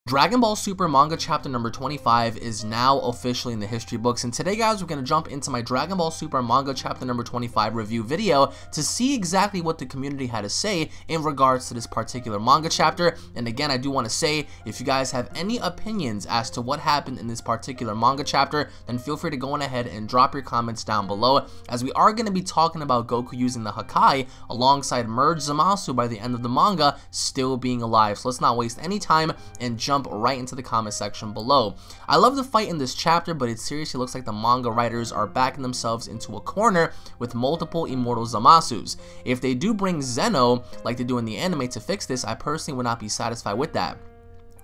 Dragon Ball Super manga chapter number 25 is now officially in the history books, and today guys we're going to jump into my Dragon Ball Super manga chapter number 25 review video to see exactly what the community had to say in regards to this particular manga chapter. And again, I do want to say, if you guys have any opinions as to what happened in this particular manga chapter, then feel free to go on ahead and drop your comments down below, as we are going to be talking about Goku using the Hakai alongside Merge Zamasu by the end of the manga still being alive. So let's not waste any time and jump right into the comment section below. I love the fight in this chapter, but it seriously looks like the manga writers are backing themselves into a corner with multiple immortal Zamasus. If they do bring Zeno, like they do in the anime, to fix this, I personally would not be satisfied with that.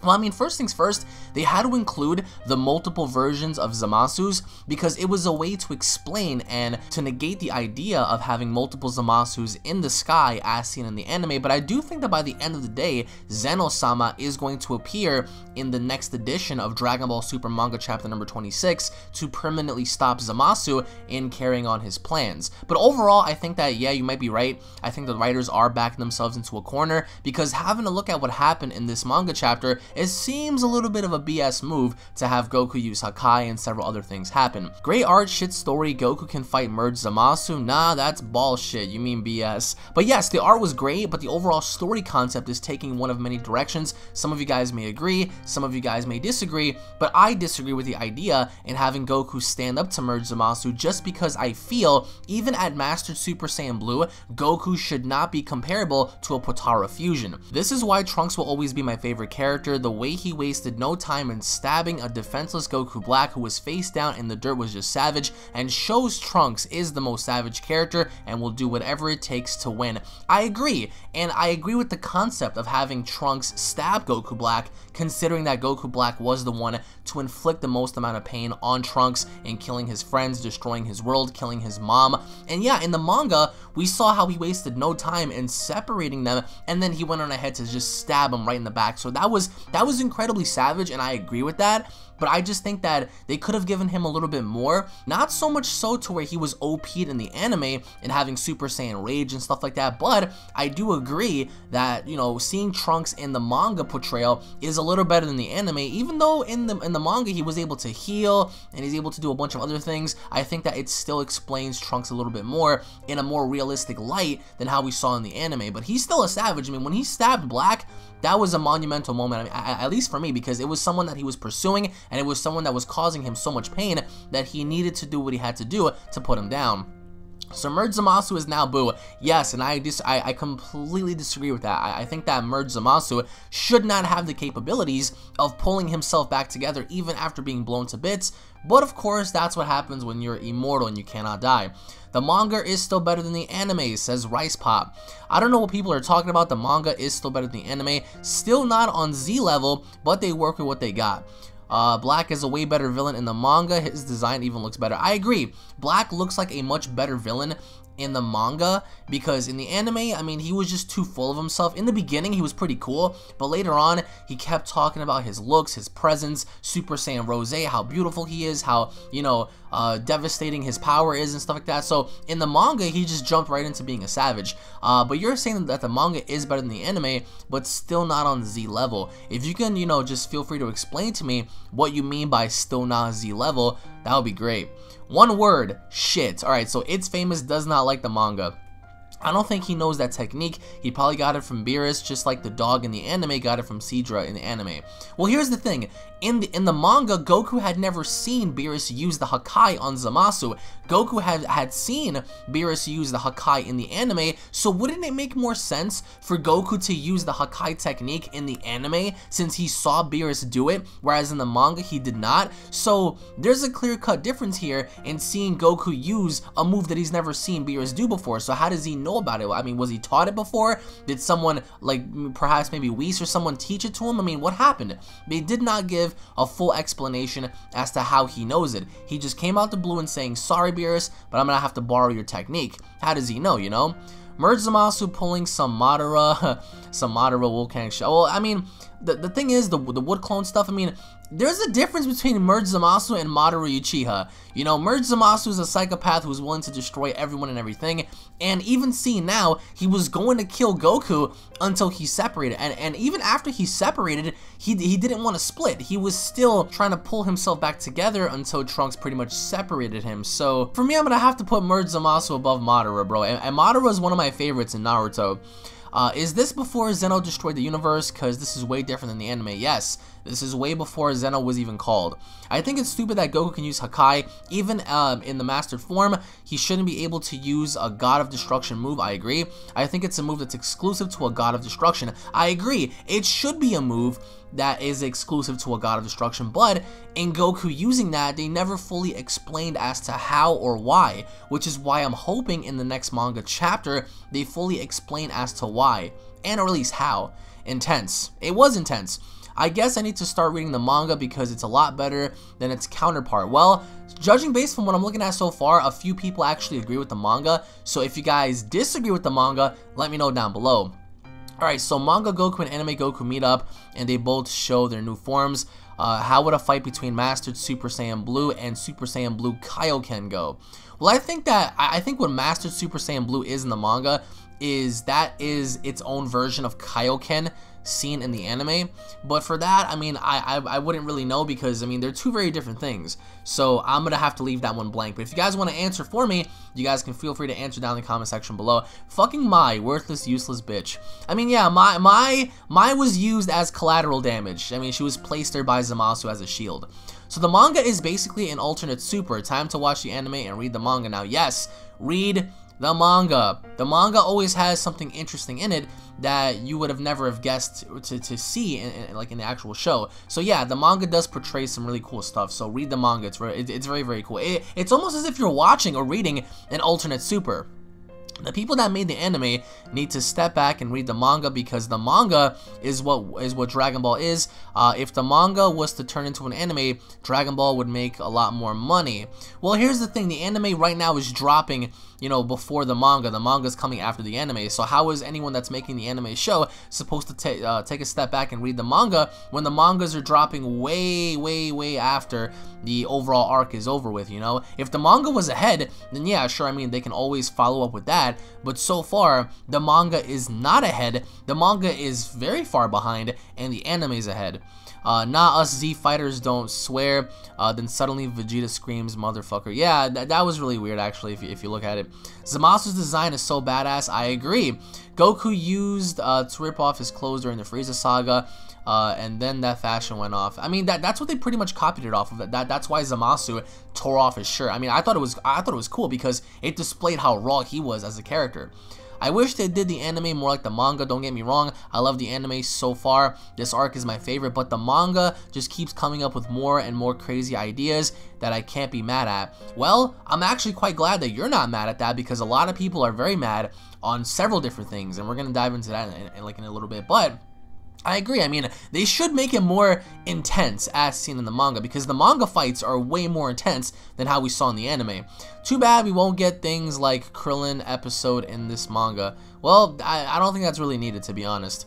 Well, I mean, first things first, they had to include the multiple versions of Zamasus because it was a way to explain and to negate the idea of having multiple Zamasus in the sky as seen in the anime. But I do think that by the end of the day, Zeno-sama is going to appear in the next edition of Dragon Ball Super manga chapter number 26 to permanently stop Zamasu in carrying on his plans. But overall, I think that, yeah, you might be right. I think the writers are backing themselves into a corner because having a look at what happened in this manga chapter, it seems a little bit of a BS move to have Goku use Hakai and several other things happen. Great art, shit story, Goku can fight Merge Zamasu, nah, that's bullshit, you mean BS. But yes, the art was great, but the overall story concept is taking one of many directions. Some of you guys may agree, some of you guys may disagree, but I disagree with the idea in having Goku stand up to Merge Zamasu just because I feel, even at Mastered Super Saiyan Blue, Goku should not be comparable to a Potara fusion. This is why Trunks will always be my favorite character. The way he wasted no time in stabbing a defenseless Goku Black who was face down in the dirt was just savage, and shows Trunks is the most savage character and will do whatever it takes to win. I agree, and I agree with the concept of having Trunks stab Goku Black, considering that Goku Black was the one to inflict the most amount of pain on Trunks in killing his friends, destroying his world, killing his mom. And yeah, in the manga, we saw how he wasted no time in separating them, and then he went on ahead to just stab him right in the back. So that was incredibly savage, and I agree with that. But I just think that they could have given him a little bit more, not so much so to where he was OP'd in the anime and having Super Saiyan Rage and stuff like that, but I do agree that, you know, seeing Trunks in the manga portrayal is a little better than the anime. Even though in the manga he was able to heal and he's able to do a bunch of other things, I think that it still explains Trunks a little bit more in a more realistic light than how we saw in the anime. But he's still a savage. I mean, when he stabbed Black, that was a monumental moment, I mean, at least for me, because it was someone that he was pursuing, and it was someone that was causing him so much pain that he needed to do what he had to do to put him down. So Merge Zamasu is now Boo. Yes, and I completely disagree with that. I think that Merge Zamasu should not have the capabilities of pulling himself back together even after being blown to bits. But of course, that's what happens when you're immortal and you cannot die. The manga is still better than the anime, says Rice Pop. I don't know what people are talking about. The manga is still better than the anime. Still not on Z level, but they work with what they got. Black is a way better villain in the manga. His design even looks better. I agree. Black looks like a much better villain in the manga, because in the anime, I mean, he was just too full of himself. In the beginning, he was pretty cool, but later on, he kept talking about his looks, his presence, Super Saiyan Rose, how beautiful he is, how, you know, devastating his power is and stuff like that. So in the manga, he just jumped right into being a savage. But you're saying that the manga is better than the anime, but still not on Z level. If you can, you know, just feel free to explain to me what you mean by still not Z level, that would be great. One word, shit. Alright, so It's Famous does not like the manga. I don't think he knows that technique. He probably got it from Beerus, just like the dog in the anime got it from Seadra in the anime. Well, here's the thing. In the manga, Goku had never seen Beerus use the Hakai on Zamasu. Goku had seen Beerus use the Hakai in the anime, so wouldn't it make more sense for Goku to use the Hakai technique in the anime since he saw Beerus do it, whereas in the manga he did not? So there's a clear-cut difference here in seeing Goku use a move that he's never seen Beerus do before. So how does he know about it? I mean, was he taught it before? Did someone, like perhaps maybe Whis or someone, teach it to him? I mean, what happened? They did not give a full explanation as to how he knows it. He just came out the blue and saying, sorry Beerus, but I'm gonna have to borrow your technique. How does he know, you know? Merge Zamasu pulling some Madara volcanic shell. Well, I mean, the thing is, the wood clone stuff, I mean, there's a difference between Merge Zamasu and Madoru Uchiha. You know, Merge Zamasu is a psychopath who's willing to destroy everyone and everything, and even seeing now, he was going to kill Goku until he separated, and even after he separated, he didn't want to split. He was still trying to pull himself back together until Trunks pretty much separated him. So for me, I'm gonna have to put Merge Zamasu above Madara, bro, and Madara is one of my favorites in Naruto. Is this before Zeno destroyed the universe? Because this is way different than the anime. Yes, this is way before Zeno was even called. I think it's stupid that Goku can use Hakai. Even in the mastered form, he shouldn't be able to use a God of Destruction move. I agree. I think it's a move that's exclusive to a God of Destruction. I agree. It should be a move that is exclusive to a God of Destruction, but in Goku using that, they never fully explained as to how or why, which is why I'm hoping in the next manga chapter, they fully explain as to why, and or at least how. Intense. It was intense. I guess I need to start reading the manga because it's a lot better than its counterpart. Well, judging based from what I'm looking at so far, a few people actually agree with the manga, so if you guys disagree with the manga, let me know down below. Alright, so Manga Goku and Anime Goku meet up, and they both show their new forms. How would a fight between Mastered Super Saiyan Blue and Super Saiyan Blue Kaioken go? Well, I think what Mastered Super Saiyan Blue is in the manga is its own version of Kaioken seen in the anime, but for that, I mean, I wouldn't really know because, I mean, they're two very different things, so I'm gonna have to leave that one blank. But if you guys want to answer for me, you guys can feel free to answer down in the comment section below. Fucking Mai, worthless, useless bitch. I mean, yeah, Mai was used as collateral damage. I mean, she was placed there by Zamasu as a shield. So the manga is basically an alternate super. Time to watch the anime and read the manga. Now, yes, read the manga. The manga always has something interesting in it that you would have never have guessed to see in the actual show. So yeah, the manga does portray some really cool stuff. So read the manga. It's very, very cool. It's almost as if you're watching or reading an alternate super. The people that made the anime need to step back and read the manga because the manga is what Dragon Ball is. If the manga was to turn into an anime, Dragon Ball would make a lot more money. Well, here's the thing. The anime right now is dropping, you know, before the manga. The manga is coming after the anime. So how is anyone that's making the anime show supposed to take a step back and read the manga when the mangas are dropping way, way, way after the overall arc is over with, you know? If the manga was ahead, then yeah, sure, I mean, they can always follow up with that. But so far, the manga is not ahead, the manga is very far behind, and the anime is ahead. Nah, us Z fighters don't swear. Then suddenly Vegeta screams, motherfucker. Yeah, that was really weird, actually, if you look at it. Zamasu's design is so badass, I agree. Goku used to rip off his clothes during the Frieza saga, and then that fashion went off. I mean, that's what they pretty much copied it off of. That's why Zamasu tore off his shirt. I mean, I thought it was cool because it displayed how raw he was as a character. I wish they did the anime more like the manga, don't get me wrong, I love the anime so far, this arc is my favorite, but the manga just keeps coming up with more and more crazy ideas that I can't be mad at. Well, I'm actually quite glad that you're not mad at that because a lot of people are very mad on several different things, and we're going to dive into that in a little bit, but I agree. I mean, they should make it more intense as seen in the manga because the manga fights are way more intense than how we saw in the anime. Too bad we won't get things like Krillin episode in this manga. Well, I don't think that's really needed, to be honest.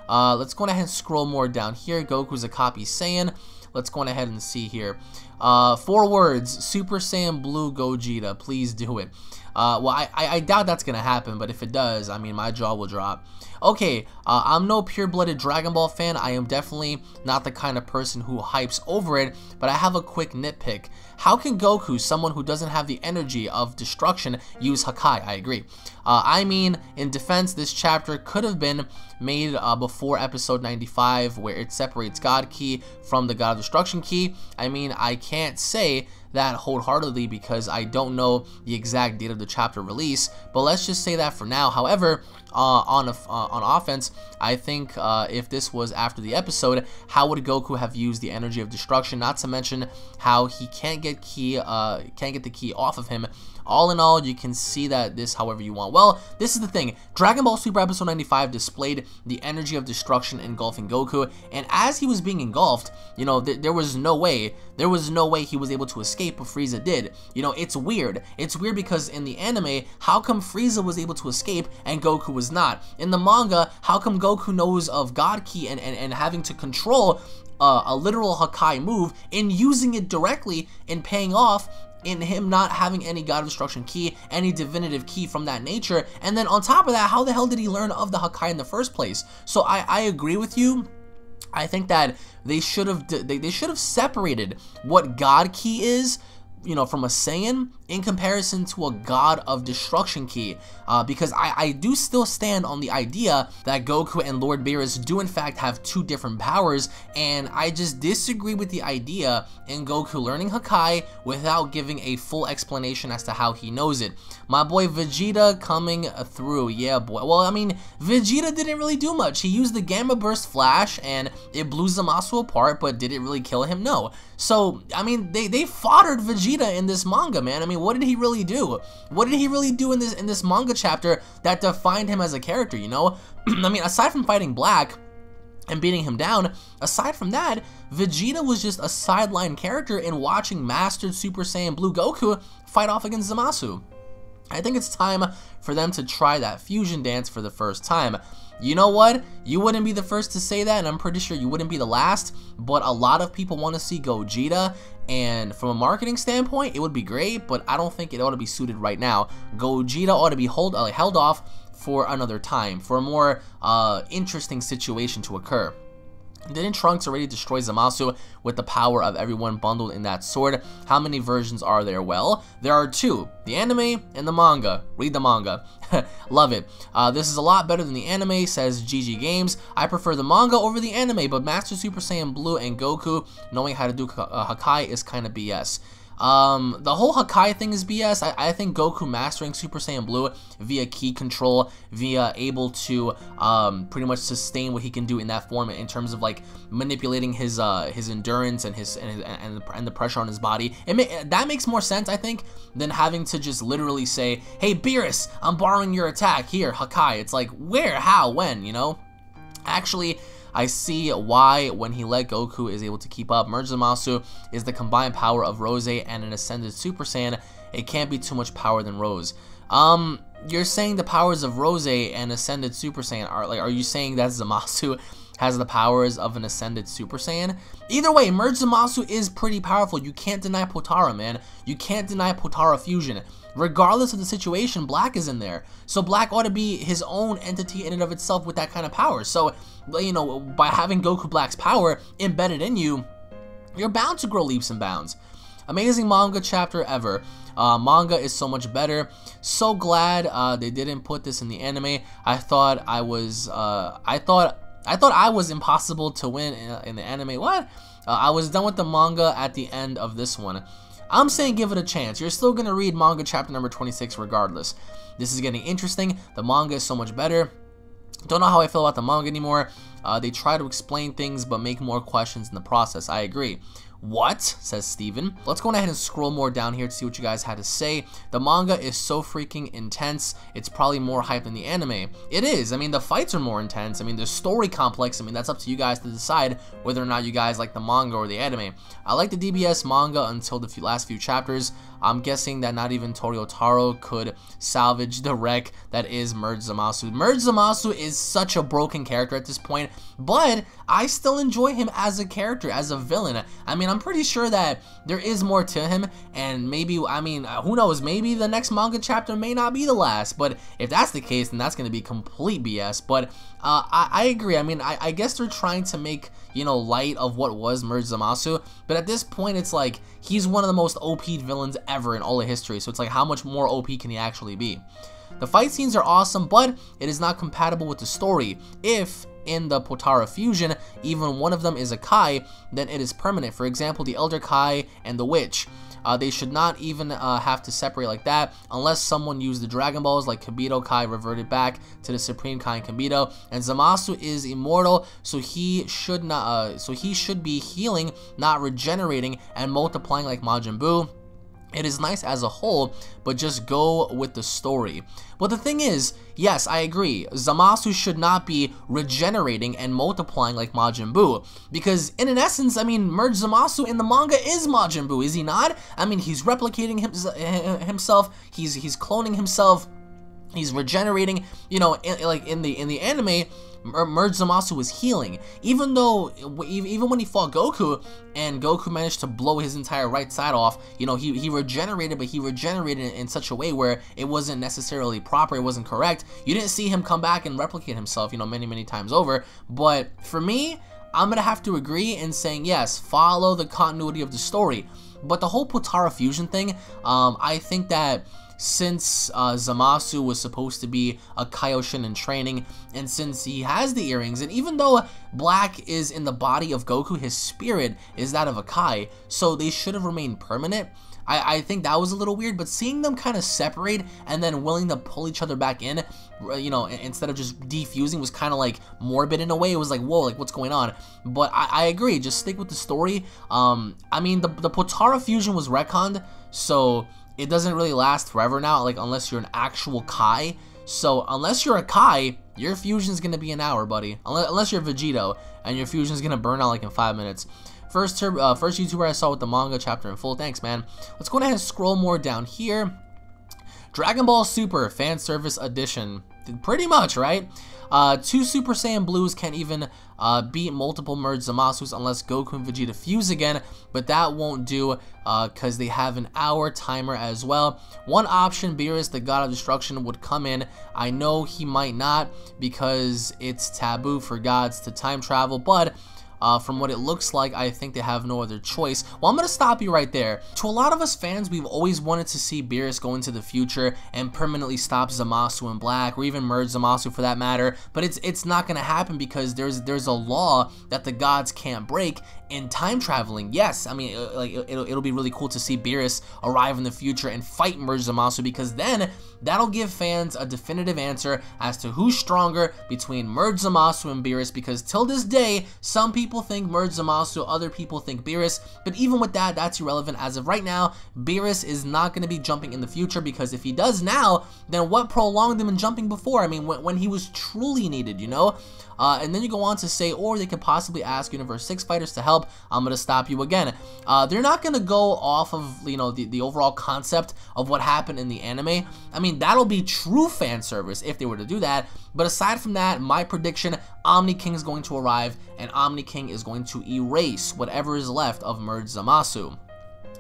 Let's go ahead and scroll more down here. Goku's a copy Saiyan. Let's go ahead and see here. 4 words, Super Saiyan Blue Gogeta. Please do it. Well, I doubt that's going to happen, but if it does, I mean, my jaw will drop. Okay, I'm no pure-blooded Dragon Ball fan. I am definitely not the kind of person who hypes over it, but I have a quick nitpick. How can Goku, someone who doesn't have the energy of destruction, use Hakai? I agree. I mean, in defense, this chapter could have been made before episode 95, where it separates God Ki from the God of Destruction Ki. I mean, I can't say that wholeheartedly because I don't know the exact date of the chapter release, but let's just say that for now. However, on offense, I think if this was after the episode, how would Goku have used the energy of destruction? Not to mention how he can't get the key off of him. All in all, you can see that this however you want. Well, this is the thing. Dragon Ball Super Episode 95 displayed the energy of destruction engulfing Goku, and as he was being engulfed, you know, there was no way he was able to escape, but Frieza did. You know, it's weird. It's weird because in the anime, how come Frieza was able to escape and Goku was was not. In the manga, how come Goku knows of God Ki and having to control a literal Hakai move and using it directly and paying off in him not having any God of Destruction Ki, any divinative Ki from that nature? And then on top of that, how the hell did he learn of the Hakai in the first place? So I agree with you. I think that they should have separated what God Ki is, you know, from a Saiyan in comparison to a God of Destruction Ki, because I do still stand on the idea that Goku and Lord Beerus do in fact have two different powers, and I just disagree with the idea in Goku learning Hakai without giving a full explanation as to how he knows it. My boy Vegeta coming through, yeah boy. Well, I mean, Vegeta didn't really do much. He used the Gamma Burst Flash and it blew Zamasu apart, but did it really kill him? No. So, I mean, they foddered Vegeta in this manga, man. I mean, what did he really do? What did he really do in this manga chapter that defined him as a character, you know? I mean, aside from fighting Black and beating him down, aside from that, Vegeta was just a sideline character in watching Mastered Super Saiyan Blue Goku fight off against Zamasu. I think it's time for them to try that fusion dance for the first time. You know what? You wouldn't be the first to say that, and I'm pretty sure you wouldn't be the last, but a lot of people want to see Gogeta, and from a marketing standpoint, it would be great, but I don't think it ought to be suited right now. Gogeta ought to be held off for another time, for a more interesting situation to occur. Didn't Trunks already destroy Zamasu with the power of everyone bundled in that sword? How many versions are there? Well, there are two, the anime and the manga. Read the manga. Love it. This is a lot better than the anime, says GG Games. I prefer the manga over the anime, but Master Super Saiyan Blue and Goku knowing how to do Hakai is kind of BS. The whole Hakai thing is BS. I think Goku mastering Super Saiyan Blue via ki control, via able to pretty much sustain what he can do in that form in terms of like manipulating his endurance and the pressure on his body. That makes more sense, I think, than having to just literally say, "Hey Beerus, I'm borrowing your attack. Here, Hakai." It's like, where, how, when, you know? Actually, I see why when he let Goku is able to keep up. Merge Zamasu is the combined power of Rose and an Ascended Super Saiyan. It can't be too much power than Rose. You're saying the powers of Rose and Ascended Super Saiyan are you saying that Zamasu has the powers of an Ascended Super Saiyan? Either way, Merge Zamasu is pretty powerful. You can't deny Potara, man. You can't deny Potara fusion. Regardless of the situation, Black is in there. So Black ought to be his own entity in and of itself with that kind of power. So, you know, by having Goku Black's power embedded in you, you're bound to grow leaps and bounds. Amazing manga chapter ever. Manga is so much better. So glad they didn't put this in the anime. I thought I was impossible to win in the anime. What? I was done with the manga at the end of this one. I'm saying give it a chance. You're still going to read manga chapter number 26 regardless. This is getting interesting. The manga is so much better. Don't know how I feel about the manga anymore. They try to explain things but make more questions in the process. I agree. What? Says Steven. Let's go ahead and scroll more down here to see what you guys had to say. The manga is so freaking intense. It's probably more hype than the anime. It is. I mean, the fights are more intense. I mean, the story complex. I mean, that's up to you guys to decide whether or not you guys like the manga or the anime. I like the DBS manga until the last few chapters. I'm guessing that not even Toriotaro could salvage the wreck that is Merge Zamasu. Merge Zamasu is such a broken character at this point, but I still enjoy him as a character, as a villain. I mean, I'm pretty sure that there is more to him, and maybe, I mean, who knows, maybe the next manga chapter may not be the last, but if that's the case, then that's going to be complete BS, but I agree. I mean, I guess they're trying to make, you know, light of what was Merge Zamasu, but at this point, it's like, he's one of the most OP'd villains ever in all of history, so it's like, how much more OP can he actually be? The fight scenes are awesome, but it is not compatible with the story. If in the Potara fusion, even one of them is a Kai, then it is permanent. For example, the Elder Kai and the Witch. They should not even have to separate like that unless someone used the Dragon Balls like Kibito Kai reverted back to the Supreme Kai and Kibito. And Zamasu is immortal, so he should not. So he should be healing, not regenerating and multiplying like Majin Buu. It is nice as a whole, but just go with the story. But the thing is, yes, I agree, Zamasu should not be regenerating and multiplying like Majin Buu, because in an essence, I mean, Merge Zamasu in the manga is Majin Buu, is he not? I mean, he's replicating himself, he's cloning himself. He's regenerating, you know, like in the anime, Merge Zamasu was healing. Even when he fought Goku and Goku managed to blow his entire right side off, you know, he regenerated, but he regenerated in such a way where it wasn't necessarily proper, it wasn't correct. You didn't see him come back and replicate himself, you know, many times over. But for me, I'm gonna have to agree in saying yes, follow the continuity of the story. But the whole Potara fusion thing, I think that since Zamasu was supposed to be a Kaioshin in training, and since he has the earrings, and even though black is in the body of Goku, his spirit is that of a Kai, so they should have remained permanent. I think that was a little weird, but seeing them kind of separate and then willing to pull each other back in, you know, instead of just defusing, was kind of like morbid in a way. It was like, whoa, like what's going on? But I agree, just stick with the story. I mean, the Potara fusion was retconned, so it doesn't really last forever now, like unless you're an actual Kai. So unless you're a Kai, your fusion's gonna be an hour, buddy. Unless you're Vegito, and your fusion's gonna burn out like in 5 minutes. First YouTuber I saw with the manga chapter in full. Thanks, man. Let's go ahead and scroll more down here. Dragon Ball Super Fan Service Edition. Pretty much, right? 2 Super Saiyan Blues can't even beat multiple Merge Zamasus unless Goku and Vegeta fuse again, but that won't do because they have an hour timer as well. One option, Beerus, the God of Destruction, would come in. I know he might not because it's taboo for gods to time travel, but from what it looks like, I think they have no other choice. Well, I'm going to stop you right there. To a lot of us fans, we've always wanted to see Beerus go into the future and permanently stop Zamasu in black, or even merge Zamasu for that matter, but it's not going to happen because there's a law that the gods can't break in time traveling. Yes, I mean, like it'll be really cool to see Beerus arrive in the future and fight Merge Zamasu, because then that'll give fans a definitive answer as to who's stronger between Merge Zamasu and Beerus, because till this day, some people think Merge Zamasu, other people think Beerus, but even with that, that's irrelevant. As of right now, Beerus is not going to be jumping in the future, because if he does now, then what prolonged him in jumping before? I mean, when he was truly needed, you know? And then you go on to say, or they could possibly ask Universe 6 fighters to help. I'm going to stop you again. They're not going to go off of, you know, the overall concept of what happened in the anime. I mean, that'll be true fan service if they were to do that. But aside from that, my prediction, Omni King is going to arrive, and Omni King is going to erase whatever is left of Merge Zamasu.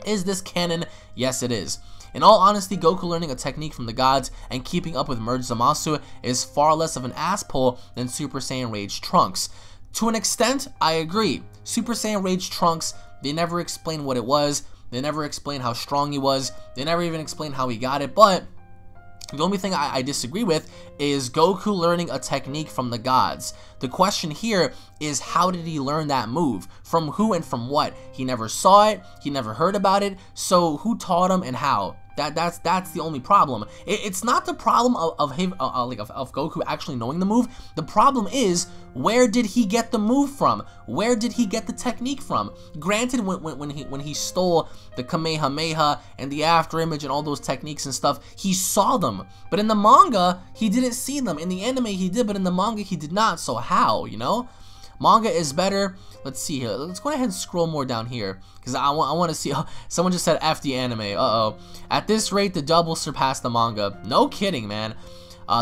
Is this canon? Yes, it is. In all honesty, Goku learning a technique from the gods and keeping up with Merge Zamasu is far less of an ass-pull than Super Saiyan Rage Trunks. To an extent, I agree. Super Saiyan Rage Trunks, they never explain what it was, they never explain how strong he was, they never even explain how he got it, but the only thing I disagree with is Goku learning a technique from the gods. The question here is, how did he learn that move? From who and from what? He never saw it, he never heard about it, so who taught him and how? That's the only problem. It's not the problem of Goku actually knowing the move. The problem is, where did he get the move from? Where did he get the technique from? Granted, when he stole the Kamehameha and the after image and all those techniques and stuff, he saw them. But in the manga, he didn't see them. In the anime, he did, but in the manga, he did not. So how, you know? Manga is better. Let's see here. Let's go ahead and scroll more down here, because I want to see. Oh, someone just said F the anime. Uh-oh. At this rate, the dub will surpass the manga. No kidding, man.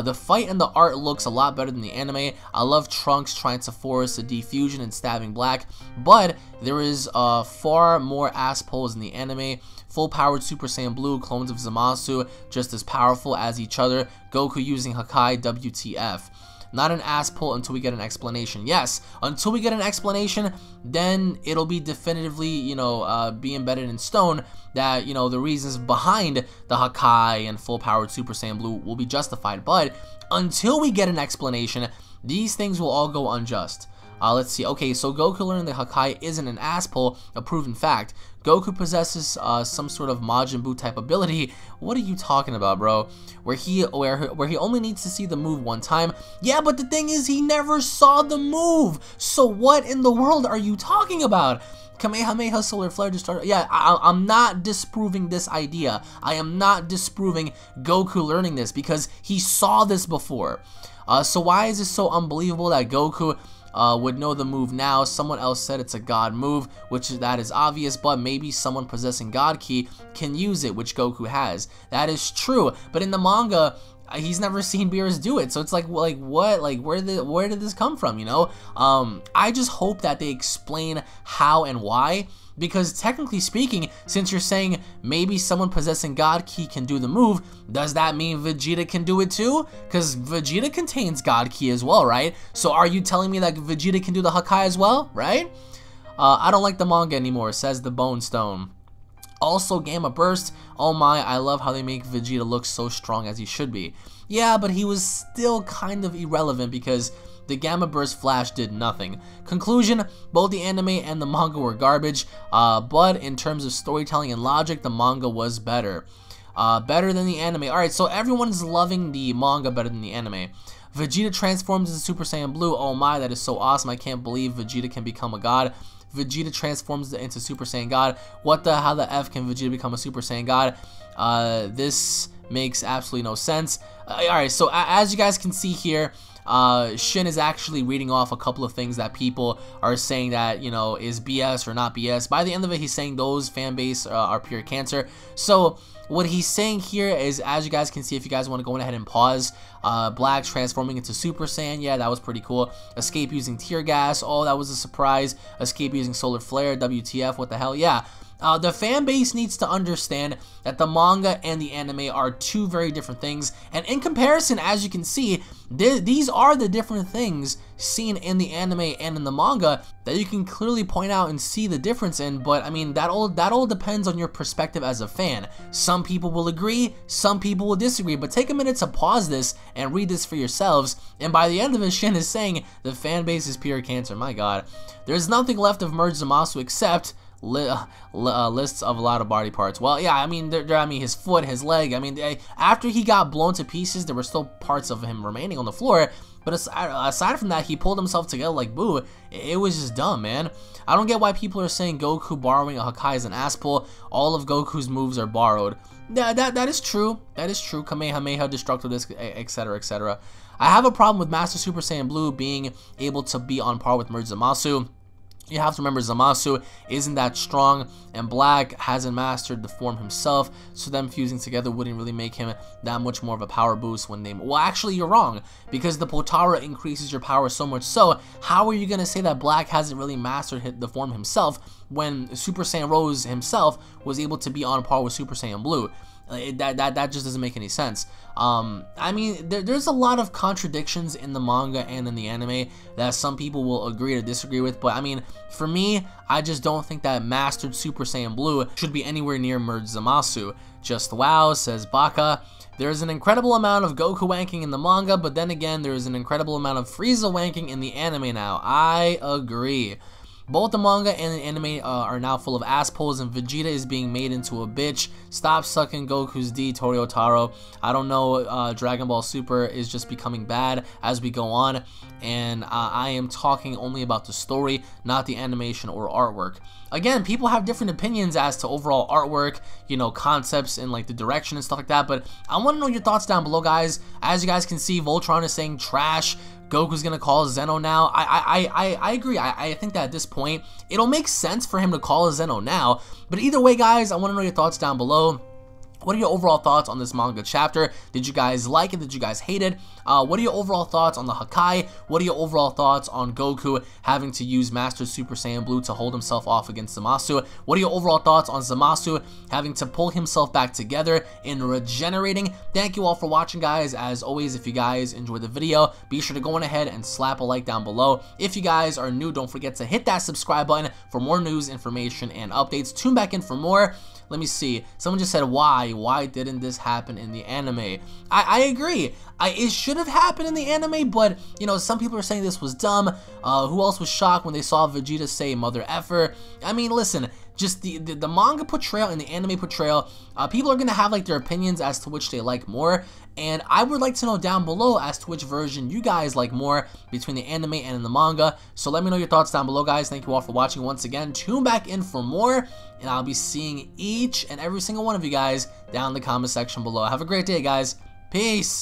The fight and the art looks a lot better than the anime. I love Trunks trying to force a defusion and stabbing Black, but there is far more ass pulls in the anime. Full-powered Super Saiyan Blue, clones of Zamasu, just as powerful as each other. Goku using Hakai, WTF. Not an ass pull until we get an explanation. Yes, until we get an explanation, then it'll be definitively, you know, be embedded in stone that, you know, the reasons behind the Hakai and full-powered Super Saiyan Blue will be justified. But until we get an explanation, these things will all go unjust. Let's see. Okay, so Goku learning the Hakai isn't an ass pull, a proven fact. Goku possesses some sort of Majin Buu type ability. What are you talking about, bro? Where he only needs to see the move one time. Yeah, but the thing is, he never saw the move. So what in the world are you talking about? Kamehameha Solar Flare just started. Yeah, I'm not disproving this idea. I am not disproving Goku learning this, because he saw this before. So why is it so unbelievable that Goku would know the move now? Someone else said it's a god move, which that is obvious, but maybe someone possessing God Ki can use it, which Goku has. That is true, but in the manga, he's never seen Beerus do it. So it's like what? Like where did this come from, you know? I just hope that they explain how and why. Because technically speaking, since you're saying maybe someone possessing God Ki can do the move, does that mean Vegeta can do it too? Because Vegeta contains God Ki as well, right? So are you telling me that Vegeta can do the Hakai as well, right? I don't like the manga anymore, says the Bone Stone. Also, Gamma Burst, oh my, I love how they make Vegeta look so strong as he should be. Yeah, but he was still kind of irrelevant because the Gamma Burst Flash did nothing. Conclusion, both the anime and the manga were garbage, but in terms of storytelling and logic, the manga was better. Better than the anime. Alright, so everyone's loving the manga better than the anime. Vegeta transforms into Super Saiyan Blue. Oh my, that is so awesome. I can't believe Vegeta can become a god. Vegeta transforms into Super Saiyan God. What the, how the F can Vegeta become a Super Saiyan God? This makes absolutely no sense. Alright, so as you guys can see here, Shin is actually reading off a couple of things that people are saying that, you know, is BS or not BS. By the end of it, he's saying those fan base are pure cancer. So what he's saying here is, as you guys can see, if you guys want to go ahead and pause, Black transforming into Super Saiyan, yeah, that was pretty cool. Escape using tear gas, oh, that was a surprise. Escape using solar flare, WTF, what the hell, yeah. The fan base needs to understand that the manga and the anime are two very different things, and in comparison, as you can see, these are the different things seen in the anime and in the manga that you can clearly point out and see the difference in. But I mean, that all depends on your perspective as a fan. Some people will agree, some people will disagree, but take a minute to pause this and read this for yourselves. And by the end of it, Shin is saying the fan base is pure cancer. My god, there's nothing left of Merge Zamasu except lists of a lot of body parts. Well, yeah, I mean, I mean, his foot, his leg. I mean, after he got blown to pieces, there were still parts of him remaining on the floor. But aside from that, he pulled himself together like boo. It was just dumb, man. I don't get why people are saying Goku borrowing a Hakai is an ass pull. All of Goku's moves are borrowed. Yeah, that is true. That is true. Kamehameha, Destructive Disc, etc., etc. I have a problem with Master Super Saiyan Blue being able to be on par with Merge Zamasu. You have to remember Zamasu isn't that strong, and Black hasn't mastered the form himself, so them fusing together wouldn't really make him that much more of a power boost when they... Well, actually, you're wrong, because the Potara increases your power so much so, how are you going to say that Black hasn't really mastered the form himself when Super Saiyan Rose himself was able to be on par with Super Saiyan Blue? That just doesn't make any sense. I mean, there's a lot of contradictions in the manga and in the anime that some people will agree or disagree with, but I mean, for me, I just don't think that Mastered Super Saiyan Blue should be anywhere near Merge Zamasu. Just wow, says Baka. There's an incredible amount of Goku wanking in the manga, but then again, there's an incredible amount of Frieza wanking in the anime now. I agree. Both the manga and the anime are now full of ass pulls, and Vegeta is being made into a bitch. Stop sucking Goku's D, Toriotaro. I don't know, Dragon Ball Super is just becoming bad as we go on, and I am talking only about the story, not the animation or artwork. Again, people have different opinions as to overall artwork, you know, concepts and like the direction and stuff like that, but I want to know your thoughts down below, guys. As you guys can see, Voltron is saying trash. Goku's gonna call Zeno now. I agree. I think that at this point, it'll make sense for him to call Zeno now. But either way, guys, I want to know your thoughts down below. What are your overall thoughts on this manga chapter? Did you guys like it? Did you guys hate it? What are your overall thoughts on the Hakai? What are your overall thoughts on Goku having to use Master Super Saiyan Blue to hold himself off against Zamasu? What are your overall thoughts on Zamasu having to pull himself back together in regenerating? Thank you all for watching, guys. As always, if you guys enjoyed the video, be sure to go on ahead and slap a like down below. If you guys are new, don't forget to hit that subscribe button for more news, information, and updates. Tune back in for more. Let me see. Someone just said, why? Why didn't this happen in the anime? I agree. It should have happened in the anime, but, you know, some people are saying this was dumb. Who else was shocked when they saw Vegeta say mother effer? I mean, listen, just the manga portrayal and the anime portrayal, people are going to have, like, their opinions as to which they like more. And I would like to know down below as to which version you guys like more between the anime and in the manga. So let me know your thoughts down below, guys. Thank you all for watching once again. Tune back in for more, and I'll be seeing each and every single one of you guys down in the comment section below. Have a great day, guys. Peace.